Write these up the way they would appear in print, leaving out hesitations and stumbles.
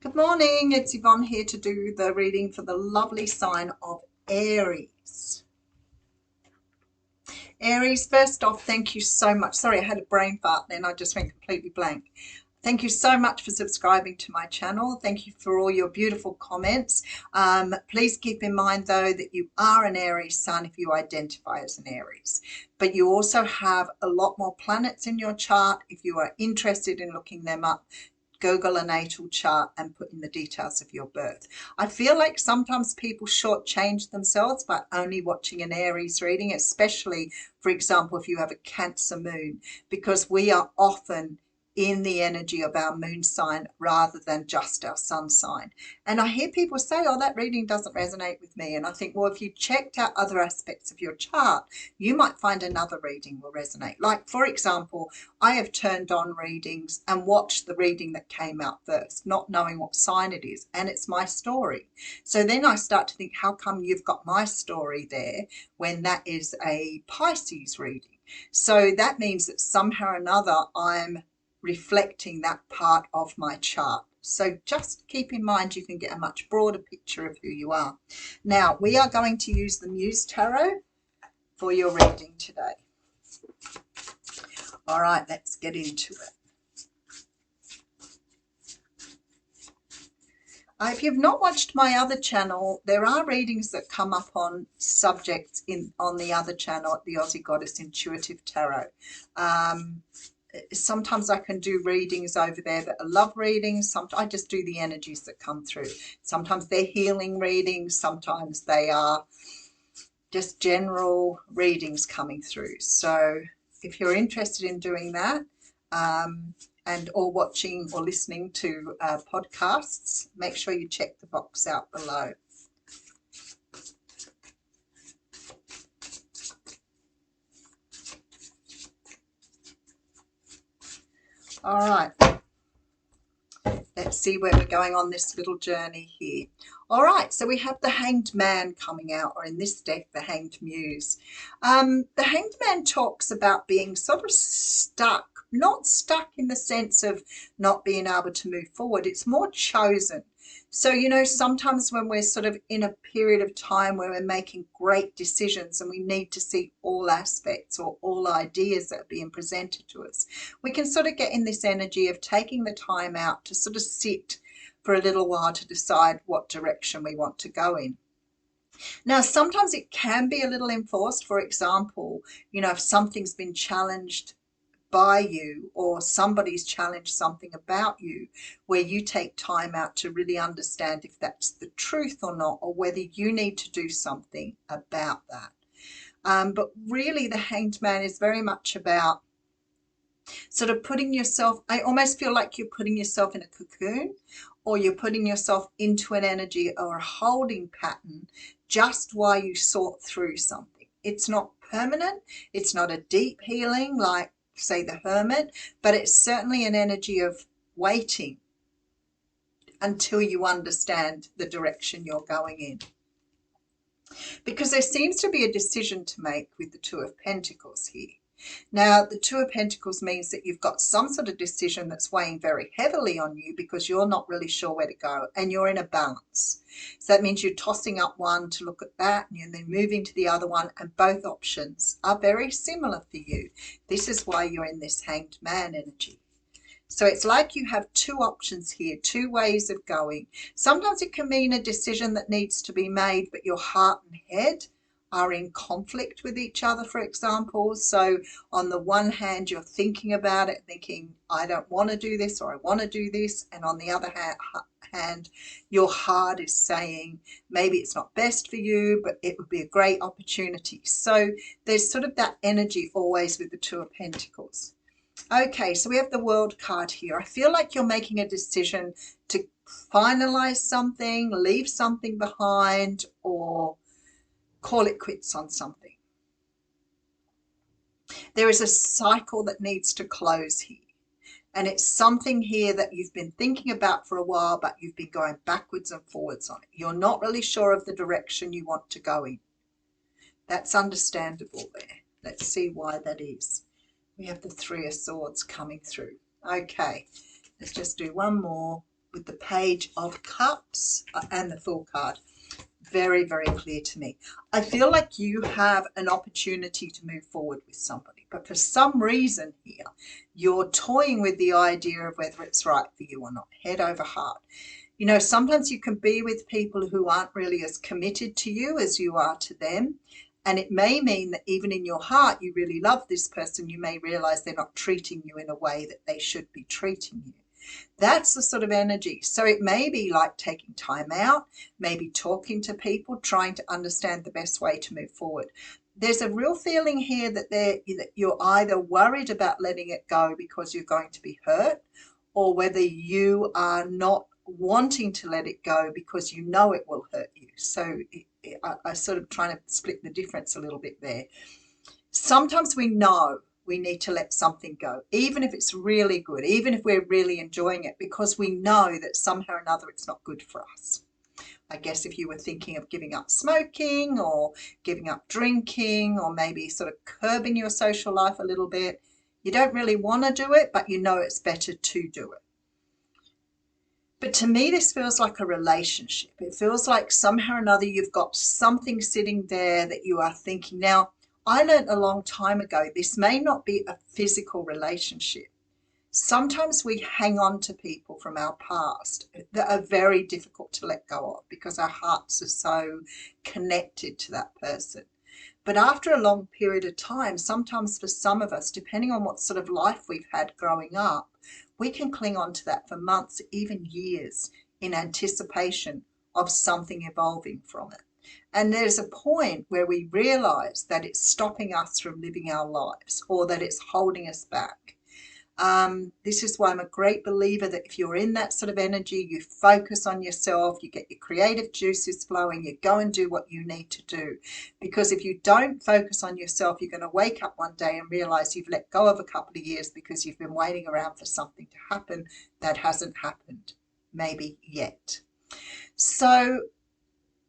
Good morning, it's Yvonne here to do the reading for the lovely sign of Aries. Aries, first off, thank you so much. Sorry, I had a brain fart then, I just went completely blank. Thank you so much for subscribing to my channel. Thank you for all your beautiful comments. Please keep in mind, though, that you are an Aries sun if you identify as an Aries. But you also have a lot more planets in your chart. If you are interested in looking them up, Google a natal chart and put in the details of your birth. I feel like sometimes people shortchange themselves by only watching an Aries reading, especially, for example, if you have a Cancer moon, because we are often in the energy of our moon sign rather than just our sun sign. And I hear people say, oh, that reading doesn't resonate with me. And I think, well, if you checked out other aspects of your chart, you might find another reading will resonate. Like, for example, I have turned on readings and watched the reading that came out first, not knowing what sign it is, and it's my story. So then I start to think, how come you've got my story there when that is a Pisces reading? So that means that somehow or another I'm reflecting that part of my chart. So just keep in mind you can get a much broader picture of who you are. Now we are going to use the Muse Tarot for your reading today. All right, let's get into it. If you've not watched my other channel, there are readings that come up on subjects on the other channel at the Aussie Goddess Intuitive Tarot. Sometimes I can do readings over there that are love readings. Sometimes I just do the energies that come through. Sometimes they're healing readings. Sometimes they are just general readings coming through. So if you're interested in doing that, and or watching or listening to podcasts, make sure you check the box out below. All right, let's see where we're going on this little journey here. All right, so we have the Hanged Man coming out, or in this deck, the Hanged Muse. The Hanged Man talks about being sort of stuck, not stuck in the sense of not being able to move forward. It's more chosen. So, you know, sometimes when we're sort of in a period of time where we're making great decisions and we need to see all aspects or all ideas that are being presented to us, we can sort of get in this energy of taking the time out to sort of sit for a little while to decide what direction we want to go in. Now, sometimes it can be a little enforced. For example, you know, if something's been challenged by you or somebody's challenged something about you, where you take time out to really understand if that's the truth or not, or whether you need to do something about that. But really the Hanged Man is very much about sort of putting yourself, I almost feel like you're putting yourself in a cocoon, or you're putting yourself into an energy or a holding pattern just while you sort through something. It's not permanent. It's not a deep healing like, say, the Hermit, but it's certainly an energy of waiting until you understand the direction you're going in. Because there seems to be a decision to make with the Two of Pentacles here. Now, the Two of Pentacles means that you've got some sort of decision that's weighing very heavily on you because you're not really sure where to go and you're in a balance. So that means you're tossing up one to look at that and then moving to the other one, and both options are very similar for you. This is why you're in this Hanged Man energy. So it's like you have two options here, two ways of going. Sometimes it can mean a decision that needs to be made, but your heart and head are in conflict with each other, for example. So on the one hand, you're thinking about it, thinking, I don't want to do this, or I want to do this. And on the other hand, your heart is saying, maybe it's not best for you, but it would be a great opportunity. So there's sort of that energy always with the Two of Pentacles. Okay, so we have the World card here. I feel like you're making a decision to finalize something, leave something behind, or call it quits on something. There is a cycle that needs to close here. And it's something here that you've been thinking about for a while, but you've been going backwards and forwards on it. You're not really sure of the direction you want to go in. That's understandable there. Let's see why that is. We have the Three of Swords coming through. Okay, let's just do one more with with the Page of Cups and the Fool card. Very, very clear to me. I feel like you have an opportunity to move forward with somebody, but for some reason here, you're toying with the idea of whether it's right for you or not, head over heart. You know, sometimes you can be with people who aren't really as committed to you as you are to them. And it may mean that even in your heart, you really love this person. You may realize they're not treating you in a way that they should be treating you. That's the sort of energy. So it may be like taking time out, maybe talking to people, trying to understand the best way to move forward. There's a real feeling here that you're either worried about letting it go because you're going to be hurt, or whether you are not wanting to let it go because you know it will hurt you. So I sort of trying to split the difference a little bit there. Sometimes we know we need to let something go, even if it's really good, even if we're really enjoying it, because we know that somehow or another it's not good for us. I guess if you were thinking of giving up smoking or giving up drinking, or maybe sort of curbing your social life a little bit, you don't really want to do it, but you know it's better to do it. But to me, this feels like a relationship. It feels like somehow or another you've got something sitting there that you are thinking. Now, I learned a long time ago, this may not be a physical relationship. Sometimes we hang on to people from our past that are very difficult to let go of because our hearts are so connected to that person. But after a long period of time, sometimes for some of us, depending on what sort of life we've had growing up, we can cling on to that for months, even years, in anticipation of something evolving from it. And there's a point where we realize that it's stopping us from living our lives, or that it's holding us back. This is why I'm a great believer that if you're in that sort of energy, you focus on yourself, you get your creative juices flowing, you go and do what you need to do. Because if you don't focus on yourself, you're going to wake up one day and realize you've let go of a couple of years because you've been waiting around for something to happen that hasn't happened, maybe yet. So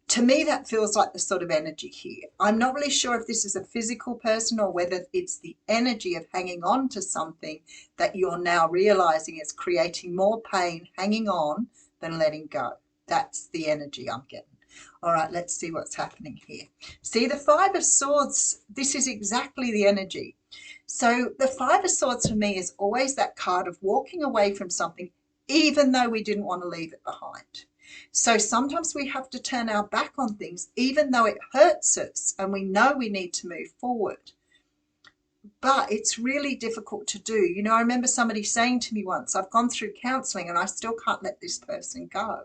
to me, that feels like the sort of energy here. I'm not really sure if this is a physical person or whether it's the energy of hanging on to something that you're now realizing is creating more pain hanging on than letting go. That's the energy I'm getting. All right, let's see what's happening here. See, the Five of Swords, this is exactly the energy. So the Five of Swords for me is always that card of walking away from something even though we didn't want to leave it behind. So sometimes we have to turn our back on things, even though it hurts us and we know we need to move forward. But it's really difficult to do. You know, I remember somebody saying to me once, I've gone through counseling and I still can't let this person go.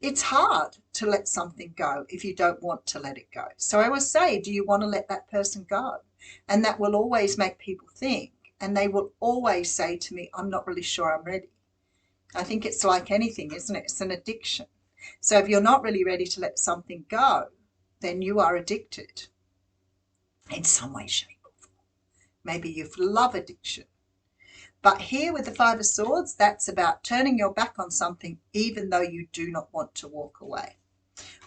It's hard to let something go if you don't want to let it go. So I always say, do you want to let that person go? And that will always make people think. And they will always say to me, I'm not really sure I'm ready. I think it's like anything, isn't it? It's an addiction. So if you're not really ready to let something go, then you are addicted in some way, shape, or form. Maybe you've love addiction. But here with the Five of Swords, that's about turning your back on something even though you do not want to walk away.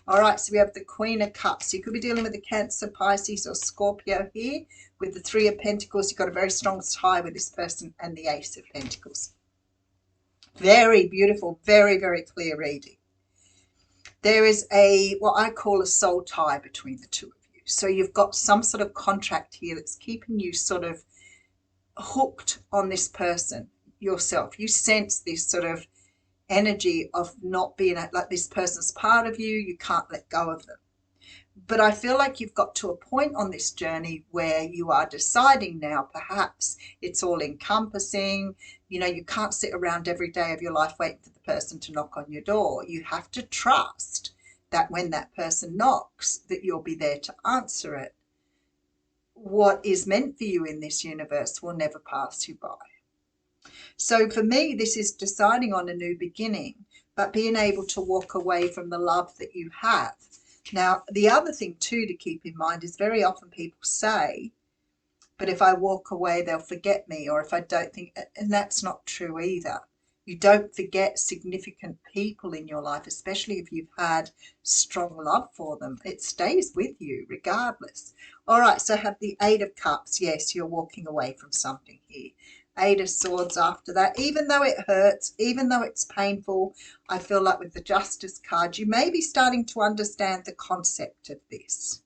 All right, so we have the Queen of Cups. You could be dealing with a Cancer, Pisces, or Scorpio here. With the Three of Pentacles, you've got a very strong tie with this person, and the Ace of Pentacles. Very beautiful, very, very clear reading. There is what I call a soul tie between the two of you. So you've got some sort of contract here that's keeping you sort of hooked on this person yourself. You sense this sort of energy of not being like this person's part of you. You can't let go of them. But I feel like you've got to a point on this journey where you are deciding now, perhaps it's all encompassing. You know, you can't sit around every day of your life waiting for the person to knock on your door. You have to trust that when that person knocks, that you'll be there to answer it. What is meant for you in this universe will never pass you by. So for me, this is deciding on a new beginning, but being able to walk away from the love that you have. Now, the other thing too to keep in mind is very often people say, but if I walk away, they'll forget me, or if I don't think, and that's not true either. You don't forget significant people in your life, especially if you've had strong love for them. It stays with you regardless. All right, so have the Eight of Cups. Yes, you're walking away from something here. Eight of Swords after that. Even though it hurts, even though it's painful, I feel like with the Justice card, you may be starting to understand the concept of this.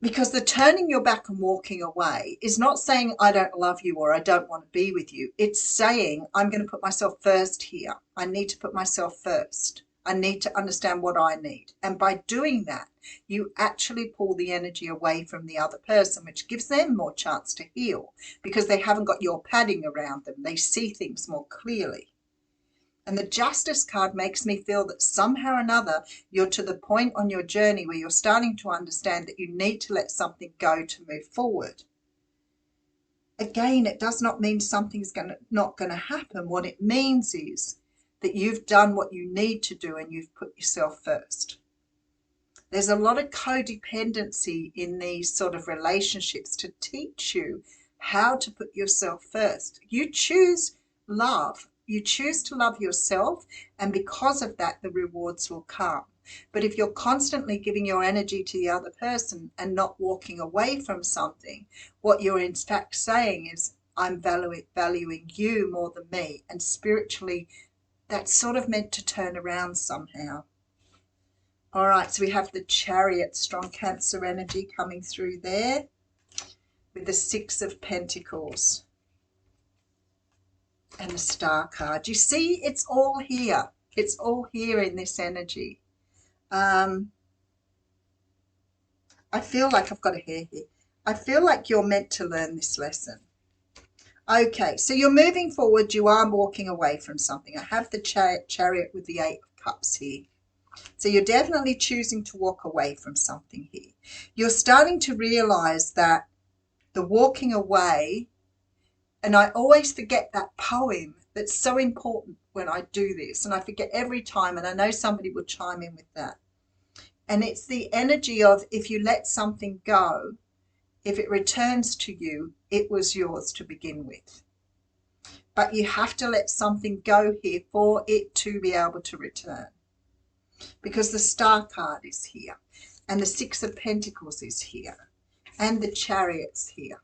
Because the turning your back and walking away is not saying I don't love you or I don't want to be with you. It's saying I'm going to put myself first here. I need to put myself first. I need to understand what I need. And by doing that, you actually pull the energy away from the other person, which gives them more chance to heal because they haven't got your padding around them. They see things more clearly. And the Justice card makes me feel that somehow or another you're to the point on your journey where you're starting to understand that you need to let something go to move forward. Again, it does not mean something's not going to happen. What it means is that you've done what you need to do and you've put yourself first. There's a lot of codependency in these sort of relationships to teach you how to put yourself first. You choose love. You choose to love yourself, and because of that, the rewards will come. But if you're constantly giving your energy to the other person and not walking away from something, what you're in fact saying is, I'm valuing you more than me. And spiritually, that's sort of meant to turn around somehow. All right, so we have the Chariot, strong Cancer energy coming through there with the Six of Pentacles and the Star card. You see, it's all here. It's all here in this energy. I feel like I've got a hair here. I feel like you're meant to learn this lesson. Okay, so you're moving forward. You are walking away from something. I have the Chariot with the Eight of Cups here. So you're definitely choosing to walk away from something here. You're starting to realize that the walking away, and I always forget that poem that's so important when I do this, and I forget every time, and I know somebody will chime in with that. And it's the energy of if you let something go, if it returns to you, it was yours to begin with. But you have to let something go here for it to be able to return. Because the Star card is here, and the Six of Pentacles is here, and the Chariot's here.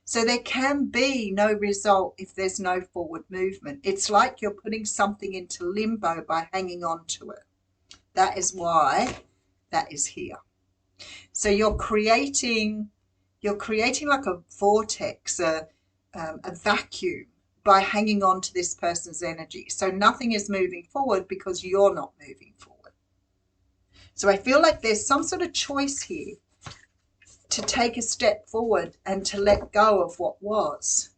So there can be no result if there's no forward movement. It's like you're putting something into limbo by hanging on to it. That is why that is here. So you're creating like a vortex, a vacuum by hanging on to this person's energy. So nothing is moving forward because you're not moving forward. So I feel like there's some sort of choice here to take a step forward and to let go of what was,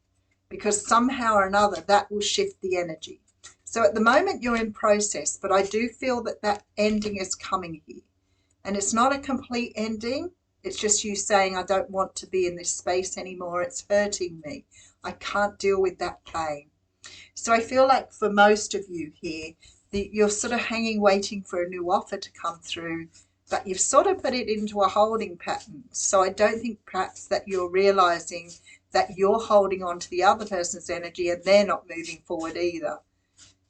because somehow or another that will shift the energy. So at the moment you're in process, but I do feel that that ending is coming here. And it's not a complete ending. It's just you saying, I don't want to be in this space anymore. It's hurting me. I can't deal with that pain. So I feel like for most of you here, you're sort of hanging, waiting for a new offer to come through, but you've sort of put it into a holding pattern. So I don't think perhaps that you're realizing that you're holding on to the other person's energy and they're not moving forward either.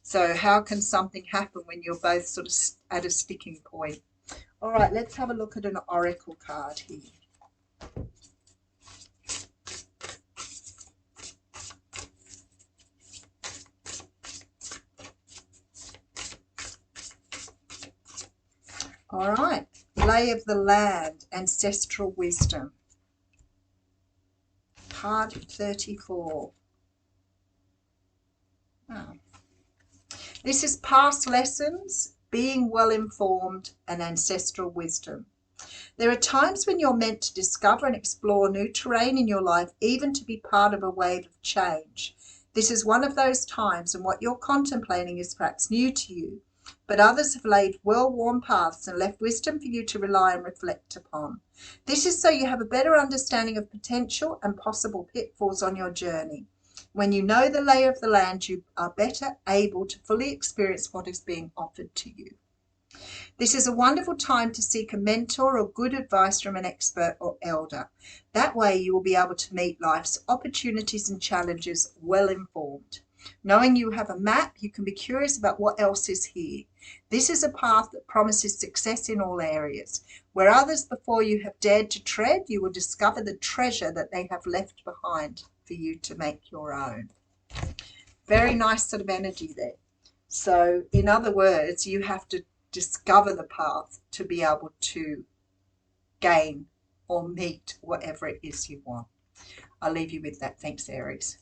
So how can something happen when you're both sort of at a sticking point? All right, let's have a look at an oracle card here. All right, lay of the land, ancestral wisdom. Card 34. Oh. This is past lessons, being well informed, and ancestral wisdom. There are times when you're meant to discover and explore new terrain in your life, even to be part of a wave of change. This is one of those times, and what you're contemplating is perhaps new to you, but others have laid well-worn paths and left wisdom for you to rely and reflect upon. This is so you have a better understanding of potential and possible pitfalls on your journey. When you know the lay of the land, you are better able to fully experience what is being offered to you. This is a wonderful time to seek a mentor or good advice from an expert or elder. That way you will be able to meet life's opportunities and challenges well informed. Knowing you have a map, you can be curious about what else is here. This is a path that promises success in all areas. Where others before you have dared to tread, you will discover the treasure that they have left behind. for you to make your own. Very nice sort of energy there. So in other words, you have to discover the path to be able to gain or meet whatever it is you want. I'll leave you with that. Thanks, Aries.